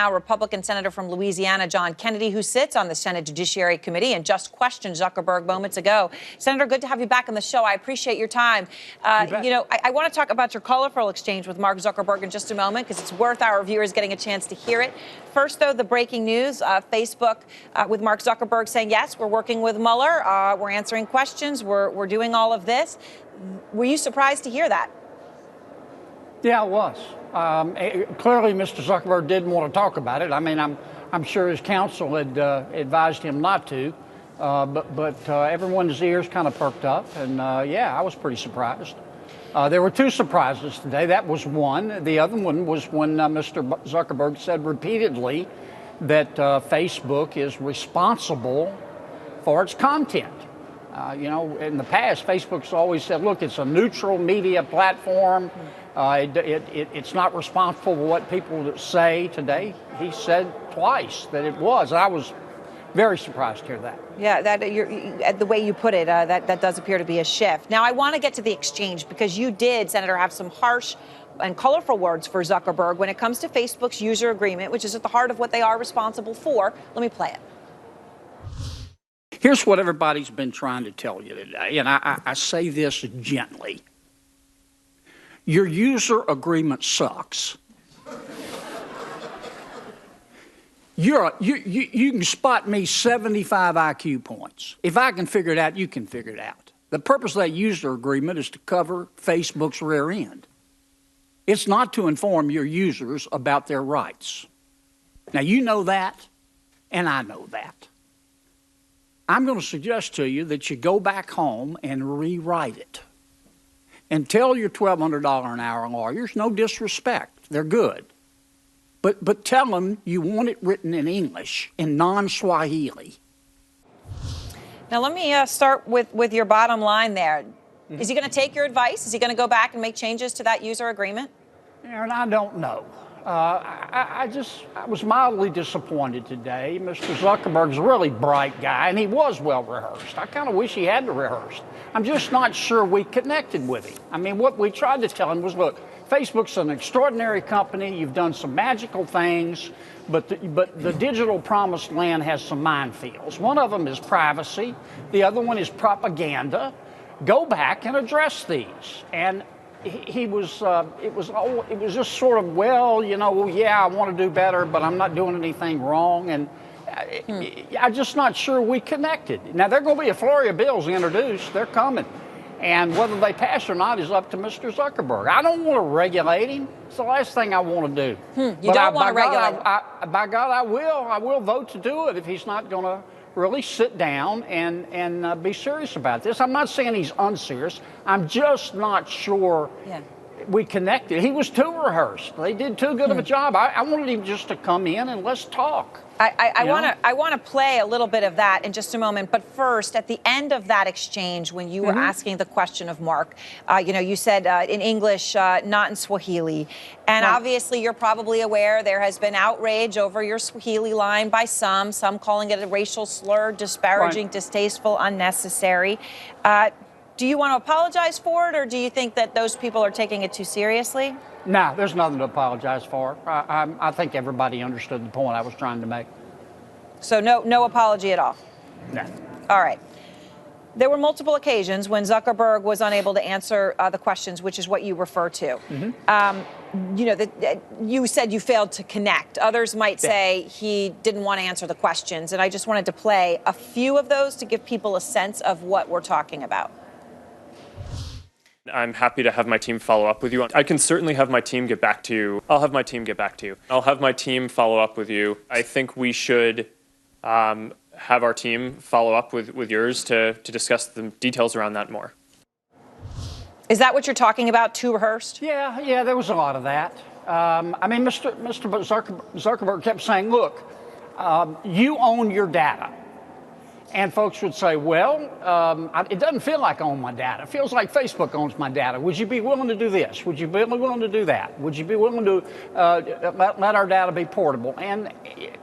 Now, Republican Senator from Louisiana, John Kennedy, who sits on the Senate Judiciary Committee and just questioned Zuckerberg moments ago. Senator, good to have you back on the show. I appreciate your time. I want to talk about your colorful exchange with Mark Zuckerberg in just a moment because it's worth our viewers getting a chance to hear it. First, though, the breaking news, Facebook with Mark Zuckerberg saying, yes, we're working with Mueller. We're answering questions. We're doing all of this. Were you surprised to hear that? Yeah, I was. Clearly, Mr. Zuckerberg didn't want to talk about it. I mean, I'm sure his counsel had advised him not to, but everyone's ears kind of perked up, and yeah, I was pretty surprised. There were two surprises today. That was one. The other one was when Mr. Zuckerberg said repeatedly that Facebook is responsible for its content. In the past, Facebook's always said, look, it's a neutral media platform. It's not responsible for what people say. Today, he said twice that it was. I was very surprised to hear that. Yeah, the way you put it, that does appear to be a shift. Now, I want to get to the exchange because you did, Senator, have some harsh and colorful words for Zuckerberg when it comes to Facebook's user agreement, which is at the heart of what they are responsible for. Let me play it. Here's what everybody's been trying to tell you today, and I say this gently. Your user agreement sucks. You can spot me 75 IQ points. If I can figure it out, you can figure it out. The purpose of that user agreement is to cover Facebook's rear end. It's not to inform your users about their rights. Now, you know that, and I know that. I'm going to suggest to you that you go back home and rewrite it. And tell your $1,200 an hour lawyers, no disrespect, they're good. But tell them you want it written in English, in non-Swahili. Now, let me start with your bottom line there. Mm-hmm. Is he going to take your advice? Is he going to go back and make changes to that user agreement? And I don't know. I was mildly disappointed today. Mr. Zuckerberg's a really bright guy, and he was well rehearsed. I kind of wish he had rehearsed. I'm just not sure we connected with him. I mean, what we tried to tell him was, look, Facebook's an extraordinary company. You've done some magical things, but the digital promised land has some minefields. One of them is privacy. The other one is propaganda. Go back and address these. And it was just sort of, well, yeah, I want to do better, but I'm not doing anything wrong. And I'm just not sure we connected. Now, there are going to be a flurry of bills introduced. They're coming. And whether they pass or not is up to Mr. Zuckerberg. I don't want to regulate him. It's the last thing I want to do. You don't want to regulate him? By God, I will vote to do it if he's not going to really sit down and be serious about this. I'm not saying he's unserious. I'm just not sure we connected. He was too rehearsed. They did too good of a job. I wanted him just to come in and let's talk. I want to play a little bit of that in just a moment. But first, at the end of that exchange, when you were asking the question of Mark, you said in English, not in Swahili. And obviously, you're probably aware there has been outrage over your Swahili line by some calling it a racial slur, disparaging, distasteful, unnecessary. Do you want to apologize for it, or do you think that those people are taking it too seriously? No, there's nothing to apologize for. I think everybody understood the point I was trying to make. So no apology at all? No. All right. There were multiple occasions when Zuckerberg was unable to answer the questions, which is what you refer to. You said you failed to connect. Others might say he didn't want to answer the questions, and I just wanted to play a few of those to give people a sense of what we're talking about. I'm happy to have my team follow up with you. I can certainly have my team get back to you. I'll have my team get back to you. I'll have my team follow up with you. I think we should have our team follow up with yours to discuss the details around that more. Is that what you're talking about, too rehearsed? Yeah, there was a lot of that. Mr. Zuckerberg kept saying, look, you own your data. And folks would say, well, it doesn't feel like I own my data. It feels like Facebook owns my data. Would you be willing to do this? Would you be willing to do that? Would you be willing to let our data be portable? And,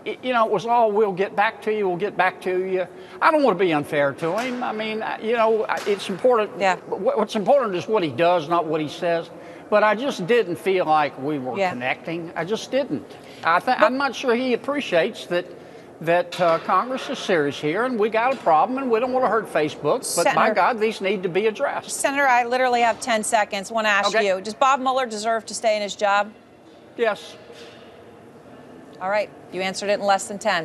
it was all, we'll get back to you, we'll get back to you. I don't want to be unfair to him. I mean, it's important. Yeah. What's important is what he does, not what he says. But I just didn't feel like we were Yeah. connecting. I just didn't. I'm not sure he appreciates that Congress is serious here, and we got a problem, and we don't want to hurt Facebook. But by Senator- God, these need to be addressed. Senator, I literally have 10 seconds. Want to ask Okay. you, does Bob Mueller deserve to stay in his job? Yes. All right, you answered it in less than 10.